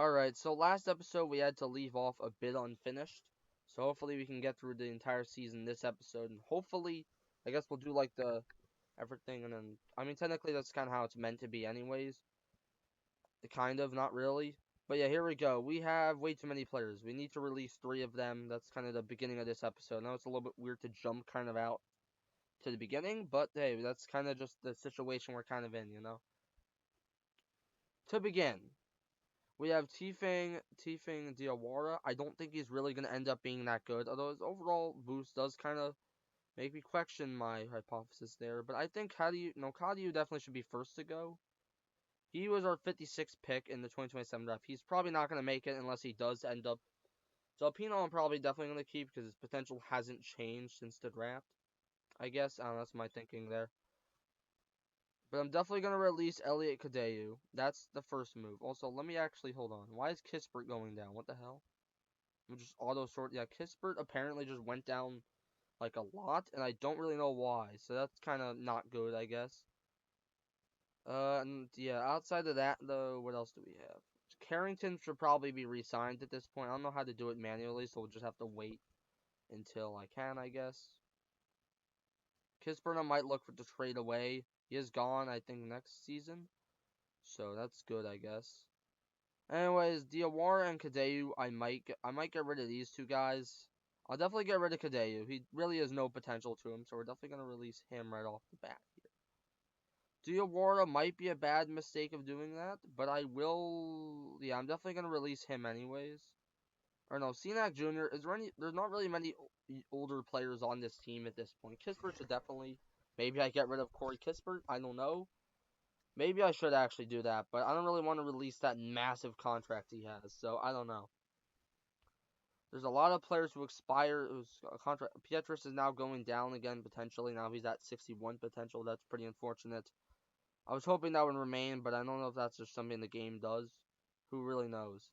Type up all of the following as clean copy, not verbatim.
Alright, so last episode we had to leave off a bit unfinished. So hopefully we can get through the entire season this episode. And hopefully, I guess we'll do like the everything and then, I mean, technically that's kind of how it's meant to be anyways. Kind of, not really. But yeah, here we go. We have way too many players. We need to release 3 of them. That's kind of the beginning of this episode. Now it's a little bit weird to jump kind of out to the beginning, but hey, that's kind of just the situation we're kind of in, you know? To begin, we have Tifang Diawara. I don't think he's really going to end up being that good, although his overall boost does kind of make me question my hypothesis there. But I think Kadiu definitely should be first to go. He was our 56th pick in the 2027 draft. He's probably not going to make it unless he does end up. So Pino I'm probably definitely going to keep because his potential hasn't changed since the draft. I guess, I don't know, that's my thinking there. But I'm definitely going to release Elliot Kadeu. That's the first move. Also, let me actually, hold on. Why is Kispert going down? What the hell? I'm just auto sort. Yeah, Kispert apparently just went down like a lot, and I don't really know why. So that's kind of not good, I guess. And yeah, outside of that, though, what else do we have? Carrington should probably be re-signed at this point. I don't know how to do it manually, so we'll just have to wait until I can, I guess. Kispert I might look for to trade away. He is gone, I think, next season. So that's good, I guess. Anyways, Diawara and Kadeu, I might get rid of these two guys. I'll definitely get rid of Kadeu. He really has no potential to him, so we're definitely gonna release him right off the bat here. Diawara might be a bad mistake of doing that, but I will. Yeah, I'm definitely gonna release him anyways. Or no, Cenac Jr. Is there any? There's not really many older players on this team at this point. Kispert should definitely. Maybe I get rid of Corey Kispert. I don't know. Maybe I should actually do that, but I don't really want to release that massive contract he has, so I don't know. There's a lot of players who expire whose contract. Pietrus is now going down again potentially. Now he's at 61 potential. That's pretty unfortunate. I was hoping that would remain, but I don't know if that's just something the game does. Who really knows?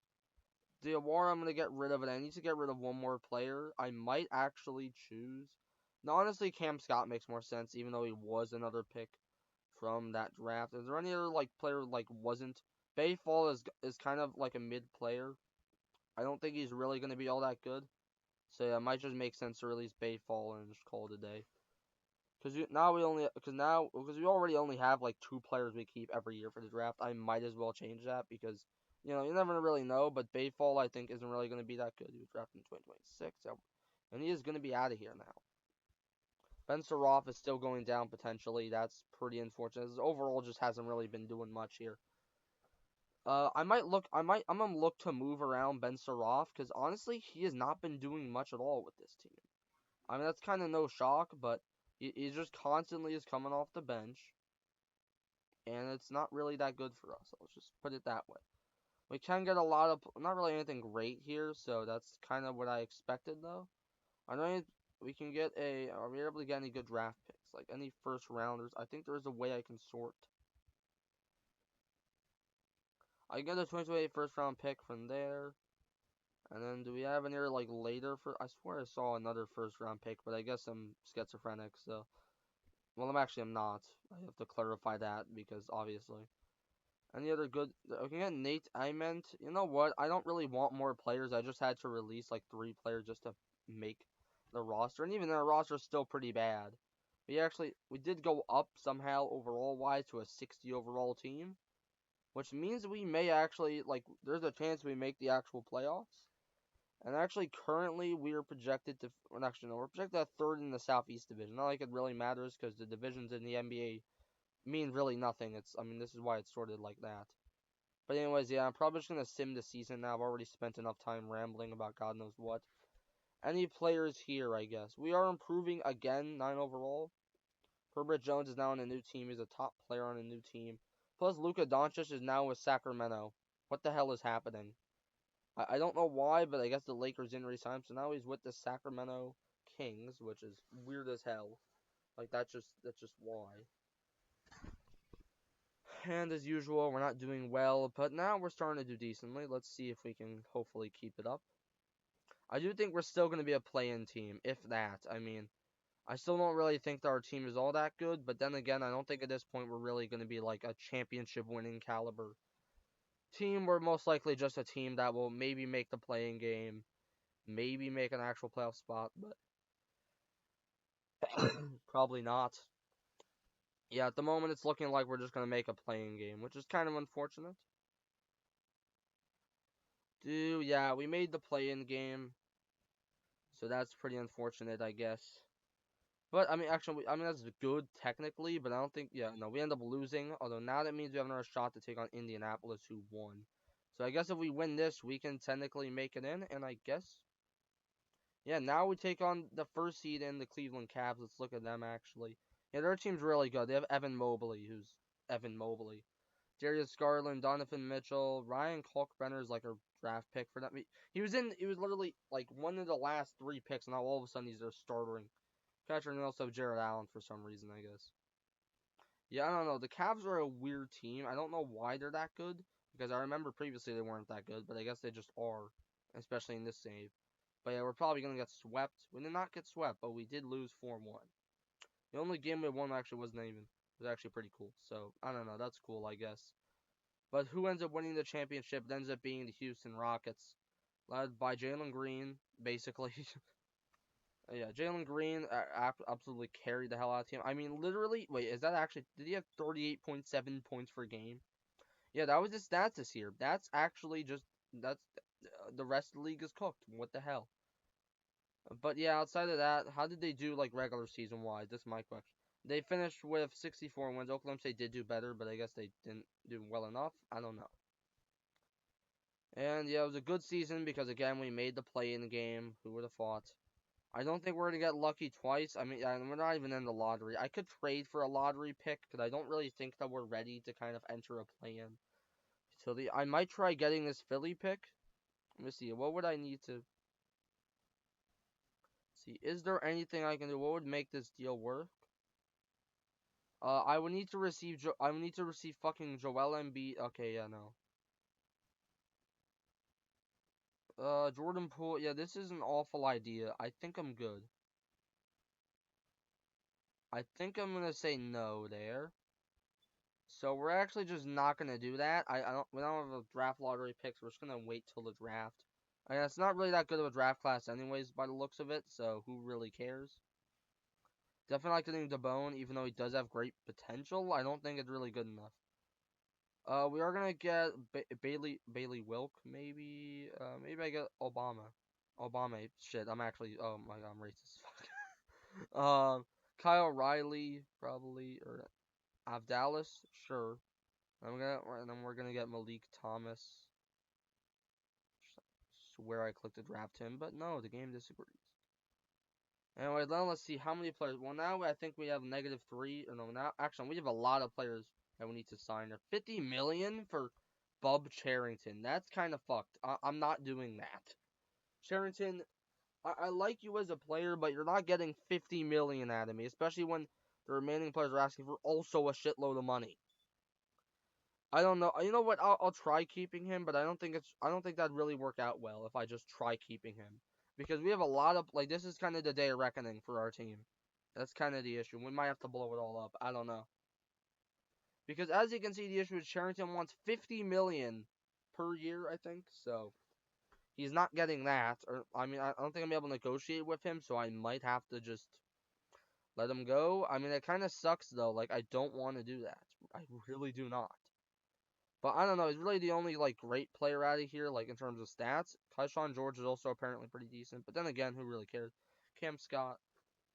Diawara, I'm gonna get rid of it. I need to get rid of one more player. I might actually choose. No, honestly, Cam Scott makes more sense, even though he was another pick from that draft. Is there any other like player like wasn't? Bayfall is kind of like a mid player. I don't think he's really gonna be all that good. So yeah, it might just make sense to release Bayfall and just call it a day. Because we already only have like 2 players we keep every year for the draft. I might as well change that because you never really know. But Bayfall I think isn't really going to be that good. He was drafted in 2026, and he is going to be out of here now. Ben Saroff is still going down potentially. That's pretty unfortunate. His overall just hasn't really been doing much here. I'm gonna look to move around Ben Saroff because honestly, he has not been doing much at all with this team. I mean, that's kind of no shock, but he just constantly is coming off the bench, and it's not really that good for us. Let's just put it that way. We can get a lot of, not really anything great here, so that's kind of what I expected, though. I know we can get are we able to get any good draft picks? Like, any first rounders? I think there's a way I can sort. I get a 2028 first round pick from there. And then do we have any other, like, later for, I swear I saw another first round pick, but I guess I'm schizophrenic, so. Well, I'm not. I have to clarify that because obviously. Any other good? Okay, yeah, Nate. I meant. You know what? I don't really want more players. I just had to release like 3 players just to make the roster, and even our roster is still pretty bad. We did go up somehow overall wise to a 60 overall team, which means we may actually like. There's a chance we make the actual playoffs. And actually, currently, we are projected to. Well, actually, no, we're projected at third in the Southeast Division. Not like it really matters because the divisions in the NBA mean really nothing. I mean, this is why it's sorted like that. But anyways, yeah, I'm probably just gonna sim the season now. I've already spent enough time rambling about God knows what. Any players here, I guess. We are improving again, 9 overall. Herbert Jones is now on a new team. He's a top player on a new team. Plus, Luka Doncic is now with Sacramento. What the hell is happening? I don't know why, but I guess the Lakers didn't resign him, so now he's with the Sacramento Kings, which is weird as hell. Like that's just why. And as usual, we're not doing well, but now we're starting to do decently. Let's see if we can hopefully keep it up. I do think we're still going to be a play-in team, if that. I mean, I still don't really think that our team is all that good, but then again, I don't think at this point we're really going to be like a championship winning caliber. team, we're most likely just a team that will maybe make the playing game, maybe make an actual playoff spot, but probably not. Yeah, at the moment it's looking like we're just gonna make a playing game, which is kind of unfortunate. Dude, yeah, we made the play-in game, so that's pretty unfortunate, I guess. But I mean, actually, I mean that's good technically, but I don't think. Yeah, no, we end up losing. Although now that means we have another shot to take on Indianapolis, who won. So I guess if we win this, we can technically make it in. And I guess, yeah, now we take on the first seed in the Cleveland Cavs. Let's look at them actually. Yeah, their team's really good. They have Evan Mobley, who's Evan Mobley, Darius Garland, Donovan Mitchell, Ryan Kalkbrenner is like a draft pick for them. He was in. He was literally like one of the last three picks, and now all of a sudden he's their starting catcher, and also Jared Allen for some reason, I guess. Yeah, I don't know. The Cavs are a weird team. I don't know why they're that good, because I remember previously they weren't that good, but I guess they just are, especially in this save. But yeah, we're probably gonna get swept. We did not get swept, but we did lose 4-1. The only game we won actually wasn't even. It was actually pretty cool. So I don't know. That's cool, I guess. But who ends up winning the championship? It ends up being the Houston Rockets, led by Jalen Green, basically. Yeah, Jalen Green absolutely carried the hell out of the team. I mean, literally, wait, is that actually, did he have 38.7 points per game? Yeah, that was his stats this year. That's actually just, that's, the rest of the league is cooked. What the hell? But yeah, outside of that, how did they do, like, regular season-wise? That's my question. They finished with 64 wins. Oklahoma State did do better, but I guess they didn't do well enough. I don't know. And yeah, it was a good season because, again, we made the play in the game. Who would have thought? I don't think we're going to get lucky twice. I mean, we're not even in the lottery. I could trade for a lottery pick because I don't really think that we're ready to kind of enter a play-in. So I might try getting this Philly pick. Let me see. What would I need to see? Is there anything I can do? What would make this deal work? I would need to receive. I would need to receive fucking Joel Embiid. Okay, yeah, no. Jordan Poole. Yeah, this is an awful idea. I think I'm good. I think I'm gonna say no there. So we're actually just not gonna do that. We don't have a draft lottery picks. We're just gonna wait till the draft. I mean, it's not really that good of a draft class anyways by the looks of it, so who really cares? Definitely like getting DeBone, even though he does have great potential. I don't think it's really good enough. We are gonna get Bailey Wilk, maybe. Maybe I get Obama. Obama. Shit, I'm actually. Oh my god, I'm racist. Fuck. Kyle Riley, probably, or Avdalis, sure. And then we're gonna get Malik Thomas. Where I clicked to draft him, but no, the game disagrees. Anyway, then let's see how many players. Well, now I think we have -3. Or no, now actually we have a lot of players that we need to sign. 50 million for Bub Charrington. That's kind of fucked. I'm not doing that. Charrington, I like you as a player, but you're not getting 50 million out of me, especially when the remaining players are asking for also a shitload of money. I don't know. You know what? I'll try keeping him, but I don't think that'd really work out well if I just try keeping him. Because we have a lot of like this is kind of the day of reckoning for our team. That's kind of the issue. We might have to blow it all up. I don't know. Because as you can see, the issue is Charrington wants 50 million per year, I think. So he's not getting that. Or I mean, I don't think I'm able to negotiate with him, so I might have to just let him go. I mean, it kind of sucks though. Like I don't want to do that. I really do not. But I don't know. He's really the only like great player out of here, like in terms of stats. Tyshawn George is also apparently pretty decent. But then again, who really cares? Cam Scott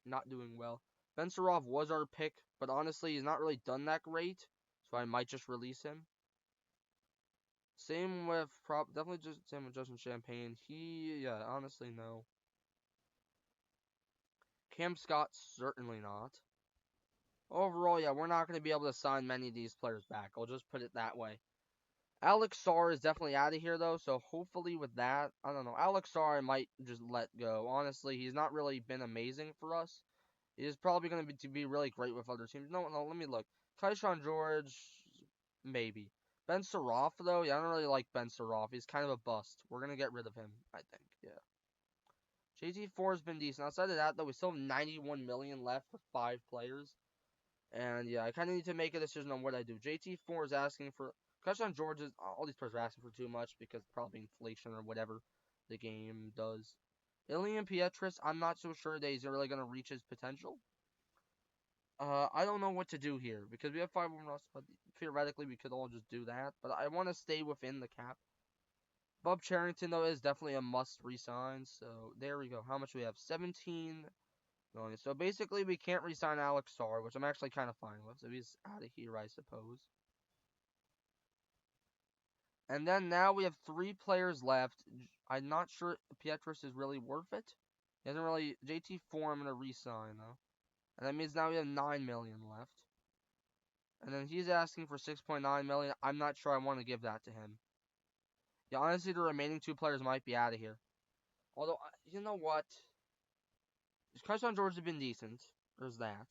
not doing well. Ben Sarov was our pick, but honestly, he's not really done that great. So I might just release him. Same with definitely just same with Justin Champagne. Yeah, honestly no. Cam Scott certainly not. Overall, yeah, we're not going to be able to sign many of these players back. I'll just put it that way. Alex Sarr is definitely out of here, though, so hopefully with that, I don't know. Alex Sarr I might just let go. Honestly, he's not really been amazing for us. He's probably going to be really great with other teams. No, let me look. Tyshawn George, maybe. Ben Saroff, though, yeah, I don't really like Ben Saroff. He's kind of a bust. We're going to get rid of him, I think, yeah. JT4 has been decent. Outside of that, though, we still have 91 million left for 5 players. And, yeah, I kind of need to make a decision on what I do. JT4 is asking for Keshawn George is all these players are asking for too much because probably inflation or whatever the game does. Ilian Pietris, I'm not so sure that he's really gonna reach his potential. I don't know what to do here because we have 5 more, but theoretically we could all just do that. But I want to stay within the cap. Bob Charrington though is definitely a must resign. So there we go. How much do we have? 17 million. So basically we can't resign Alex Sarr, which I'm actually kind of fine with. So he's out of here, I suppose. And then now we have 3 players left. I'm not sure Pietris is really worth it. He hasn't really. JT Four, I'm gonna resign though, and that means now we have 9 million left. And then he's asking for 6.9 million. I'm not sure I want to give that to him. Yeah, honestly, the remaining 2 players might be out of here. Although, you know what? Kyson George has been decent. There's that.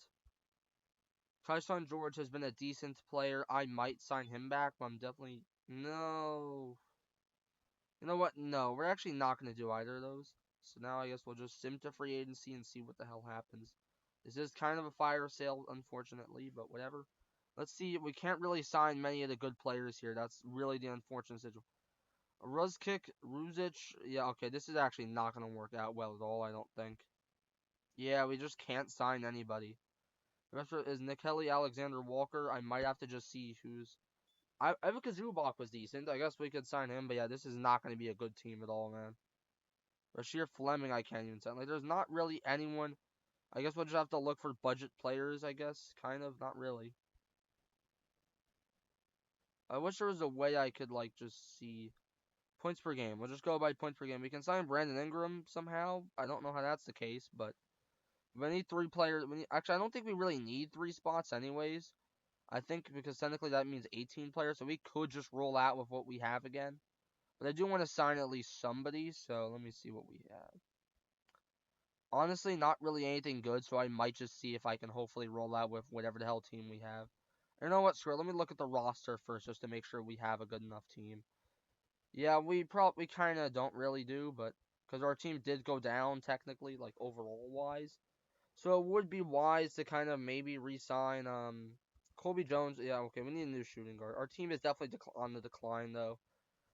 Kyson George has been a decent player. I might sign him back, but I'm definitely no. You know what? No, we're actually not going to do either of those. So now I guess we'll just sim to free agency and see what the hell happens. This is kind of a fire sale, unfortunately, but whatever. Let's see. We can't really sign many of the good players here. That's really the unfortunate situation. Ruzkic, Ruzic. Yeah, okay. This is actually not going to work out well at all, I don't think. Yeah, we just can't sign anybody. The rest is Nikeli Alexander Walker. I might have to just see who's. Ivica Zubak was decent. I guess we could sign him, but yeah, this is not going to be a good team at all, man. Rashir Fleming, I can't even sign. Like, there's not really anyone. I guess we'll just have to look for budget players, I guess. Kind of, not really. I wish there was a way I could, like, just see points per game. We'll just go by points per game. We can sign Brandon Ingram somehow. I don't know how that's the case, but we need 3 players. Actually, I don't think we really need 3 spots, anyways. I think because technically that means 18 players, so we could just roll out with what we have again. But I do want to sign at least somebody, so let me see what we have. Honestly, not really anything good, so I might just see if I can hopefully roll out with whatever the hell team we have. You know what, screw it. Let me look at the roster first just to make sure we have a good enough team. Yeah, we probably kind of don't really do, but because our team did go down technically, like overall wise. So it would be wise to kind of maybe re-sign Colby Jones. Yeah, okay, we need a new shooting guard. Our team is definitely on the decline though.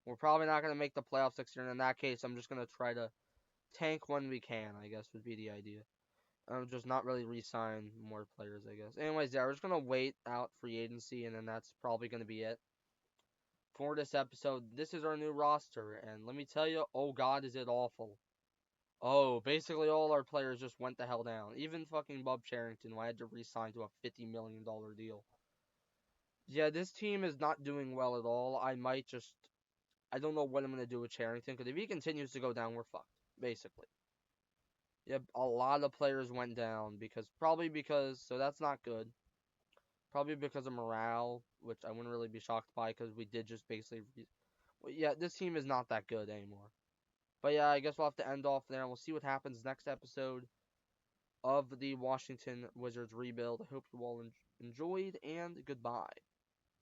We're probably not going to make the playoffs next year, and in that case, I'm just going to try to tank when we can, I guess, would be the idea. Just not really re-sign more players, I guess. Anyways, yeah, we're just going to wait out free agency, and then that's probably going to be it for this episode. This is our new roster, and let me tell you, oh god, is it awful. Oh, basically all our players just went the hell down. Even fucking Bob Charrington, who I had to re-sign to a $50 million deal. Yeah, this team is not doing well at all. I don't know what I'm going to do with Charrington, because if he continues to go down, we're fucked, basically. Yep, a lot of players went down, so that's not good. Probably because of morale, which I wouldn't really be shocked by, because we did just basically, well, yeah, this team is not that good anymore. But yeah, I guess we'll have to end off there, and we'll see what happens next episode of the Washington Wizards rebuild. I hope you all enjoyed, and goodbye.